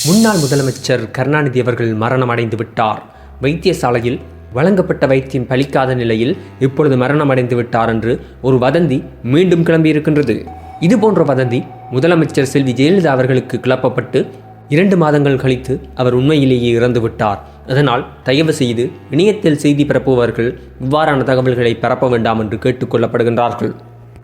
முன்னாள் முதலமைச்சர் கருணாநிதி அவர்கள் மரணமடைந்து விட்டார். வைத்தியசாலையில் வழங்கப்பட்ட வைத்தியம் பலிக்காத நிலையில் இப்பொழுது மரணமடைந்து விட்டார் என்று ஒரு வதந்தி மீண்டும் கிளம்பியிருக்கின்றது. இதுபோன்ற வதந்தி முதலமைச்சர் செல்வி ஜெயலலிதா அவர்களுக்கு கிளப்பப்பட்டு 2 மாதங்கள் கழித்து அவர் உண்மையிலேயே இறந்து விட்டார். அதனால் தயவு செய்து இணையத்தில் செய்தி பரப்புபவர்கள் இவ்வாறான தகவல்களை பரப்ப வேண்டாம் என்று கேட்டுக்கொள்ளப்படுகின்றார்கள்.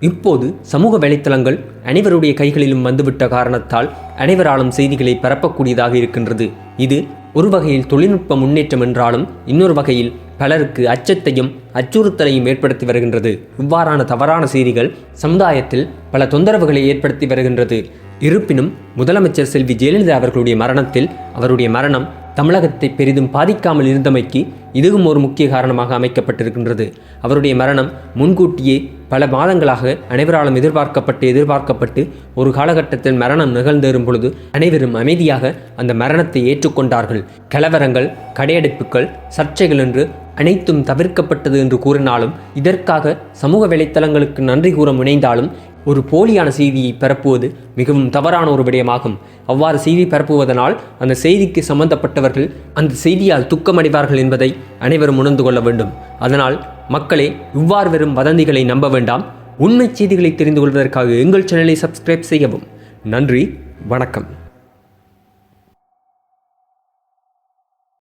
இப்போது சமூக வலைத்தளங்கள் அனைவருடைய கைகளிலும் வந்துவிட்ட காரணத்தால் அனைவராலும் செய்திகளை பரப்பக்கூடியதாக இருக்கின்றது. இது ஒரு வகையில் தொழில்நுட்ப முன்னேற்றம் என்றாலும் இன்னொரு வகையில் பலருக்கு அச்சத்தையும் அச்சுறுத்தலையும் ஏற்படுத்தி வருகின்றது. இவ்வாறான தவறான செய்திகள் சமுதாயத்தில் பல தொந்தரவுகளை ஏற்படுத்தி வருகின்றது. இருப்பினும் முதலமைச்சர் செல்வி ஜெயலலிதா அவர்களுடைய மரணத்தில் அவருடைய மரணம் தமிழகத்தை பெரிதும் பாதிக்காமல் இருந்தமைக்கு இதுவும் ஒரு முக்கிய காரணமாக அமைக்கப்பட்டிருக்கின்றது. அவருடைய மரணம் முன்கூட்டியே பல மாதங்களாக அனைவராலும் எதிர்பார்க்கப்பட்டு ஒரு காலகட்டத்தில் மரணம் நிகழ்ந்தேறும் பொழுது அனைவரும் அமைதியாக அந்த மரணத்தை ஏற்றுக்கொண்டார்கள். கலவரங்கள், கடையடைப்புகள், சர்ச்சைகள் என்று அனைத்தும் தவிர்க்கப்பட்டது என்று கூறினாலும் இதற்காக சமூக வலைத்தளங்களுக்கு நன்றி கூற முனைந்தாலும் ஒரு போலியான செய்தியை பரப்புவது மிகவும் தவறான ஒரு விடயமாகும். அவ்வாறு செய்தி பரப்புவதனால் அந்த செய்திக்கு சம்பந்தப்பட்டவர்கள் அந்த செய்தியால் துக்கமடைவார்கள் என்பதை அனைவரும் உணர்ந்து கொள்ள வேண்டும். அதனால் மக்களே, இவ்வாறு வரும் வதந்திகளை நம்ப வேண்டாம். உண்மை செய்திகளை தெரிந்து கொள்வதற்காக எங்கள் சேனலை சப்ஸ்கிரைப் செய்யவும். நன்றி, வணக்கம்.